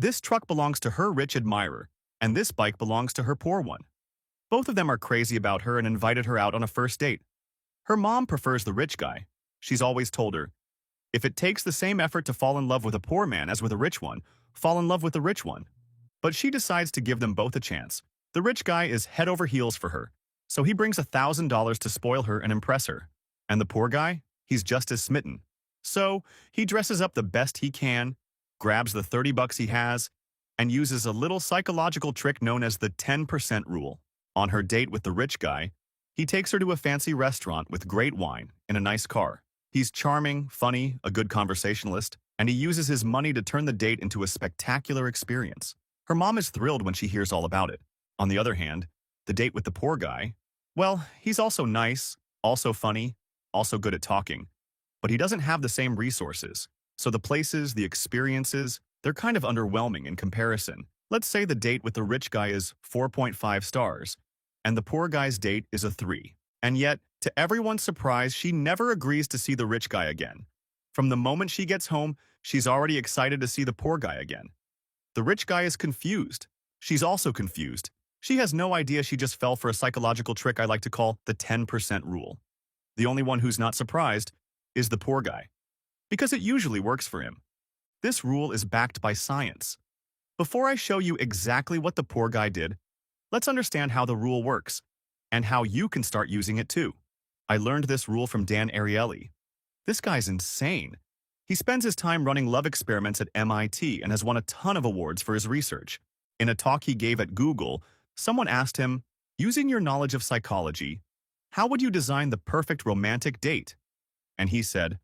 This truck belongs to her rich admirer, and this bike belongs to her poor one. Both of them are crazy about her and invited her out on a first date. Her mom prefers the rich guy. She's always told her, if it takes the same effort to fall in love with a poor man as with a rich one, fall in love with the rich one. But she decides to give them both a chance. The rich guy is head over heels for her, so he brings $1,000 to spoil her and impress her. And the poor guy? He's just as smitten. So he dresses up the best he can, grabs the 30 bucks he has, and uses a little psychological trick known as the 10% rule. On her date with the rich guy, he takes her to a fancy restaurant with great wine in a nice car. He's charming, funny, a good conversationalist, and he uses his money to turn the date into a spectacular experience. Her mom is thrilled when she hears all about it. On the other hand, the date with the poor guy, well, he's also nice, also funny, also good at talking, but he doesn't have the same resources. So the places, the experiences, they're kind of underwhelming in comparison. Let's say the date with the rich guy is 4.5 stars, and the poor guy's date is a 3. And yet, to everyone's surprise, she never agrees to see the rich guy again. From the moment she gets home, she's already excited to see the poor guy again. The rich guy is confused. She's also confused. She has no idea she just fell for a psychological trick I like to call the 10% rule. The only one who's not surprised is the poor guy, because it usually works for him. This rule is backed by science. Before I show you exactly what the poor guy did, let's understand how the rule works and how you can start using it too. I learned this rule from Dan Ariely. This guy's insane. He spends his time running love experiments at MIT and has won a ton of awards for his research. In a talk he gave at Google, someone asked him, using your knowledge of psychology, how would you design the perfect romantic date? And he said,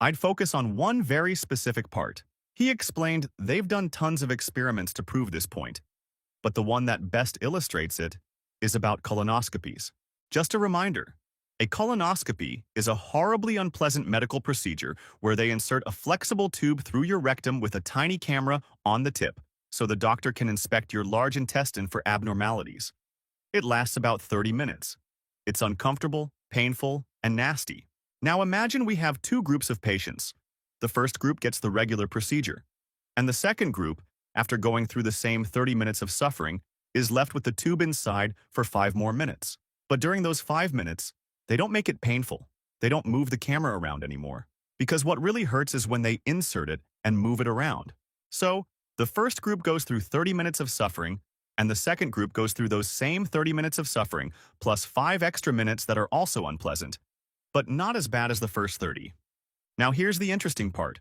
I'd focus on one very specific part. He explained they've done tons of experiments to prove this point, but the one that best illustrates it is about colonoscopies. Just a reminder, a colonoscopy is a horribly unpleasant medical procedure where they insert a flexible tube through your rectum with a tiny camera on the tip so the doctor can inspect your large intestine for abnormalities. It lasts about 30 minutes. It's uncomfortable, painful, and nasty. Now imagine we have two groups of patients. The first group gets the regular procedure, and the second group, after going through the same 30 minutes of suffering, is left with the tube inside for 5 more minutes. But during those 5 minutes, they don't make it painful. They don't move the camera around anymore, because what really hurts is when they insert it and move it around. So, the first group goes through 30 minutes of suffering, and the second group goes through those same 30 minutes of suffering, plus 5 extra minutes that are also unpleasant, but not as bad as the first 30. Now here's the interesting part.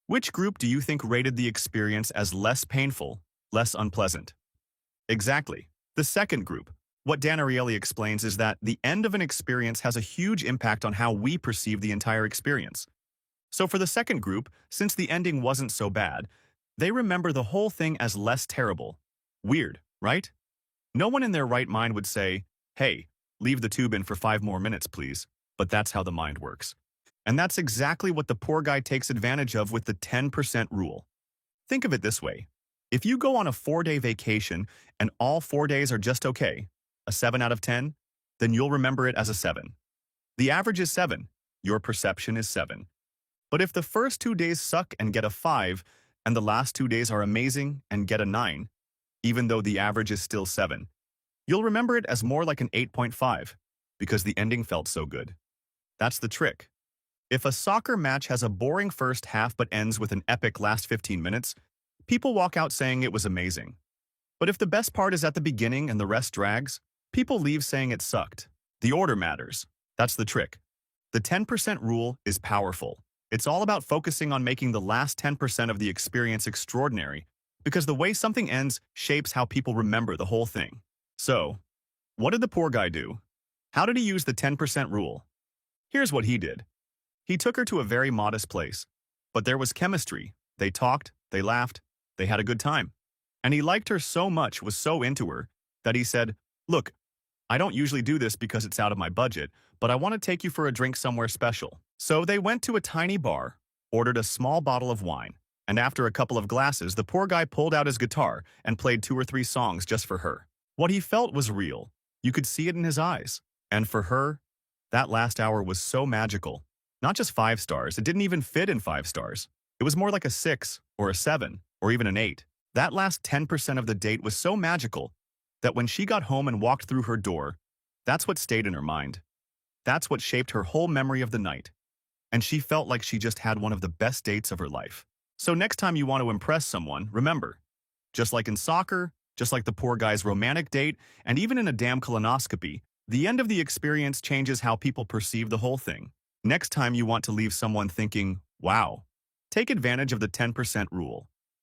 Which group do you think rated the experience as less painful, less unpleasant? Exactly, the second group. What Dan Ariely explains is that the end of an experience has a huge impact on how we perceive the entire experience. So for the second group, since the ending wasn't so bad, they remember the whole thing as less terrible. Weird, right? No one in their right mind would say, hey, leave the tube in for 5 more minutes, please. But that's how the mind works. And that's exactly what the poor guy takes advantage of with the 10% rule. Think of it this way. If you go on a 4-day vacation and all 4 days are just okay, a 7 out of 10, then you'll remember it as a 7. The average is 7. Your perception is 7. But if the first 2 days suck and get a 5, and the last 2 days are amazing and get a 9, even though the average is still 7, you'll remember it as more like an 8.5, because the ending felt so good. That's the trick. If a soccer match has a boring first half but ends with an epic last 15 minutes, people walk out saying it was amazing. But if the best part is at the beginning and the rest drags, people leave saying it sucked. The order matters. That's the trick. The 10% rule is powerful. It's all about focusing on making the last 10% of the experience extraordinary, because the way something ends shapes how people remember the whole thing. So, what did the poor guy do? How did he use the 10% rule? Here's what he did. He took her to a very modest place, but there was chemistry. They talked, they laughed, they had a good time. And he liked her so much, was so into her, that he said, look, I don't usually do this because it's out of my budget, but I want to take you for a drink somewhere special. So they went to a tiny bar, ordered a small bottle of wine, and after a couple of glasses, the poor guy pulled out his guitar and played 2 or 3 songs just for her. What he felt was real. You could see it in his eyes. And for her, that last hour was so magical. Not just 5 stars, it didn't even fit in 5 stars. It was more like a 6 or a 7 or even an 8. That last 10% of the date was so magical that when she got home and walked through her door, that's what stayed in her mind. That's what shaped her whole memory of the night. And she felt like she just had one of the best dates of her life. So next time you want to impress someone, remember, just like in soccer, just like the poor guy's romantic date, and even in a damn colonoscopy, the end of the experience changes how people perceive the whole thing. Next time you want to leave someone thinking, wow, take advantage of the 10% rule.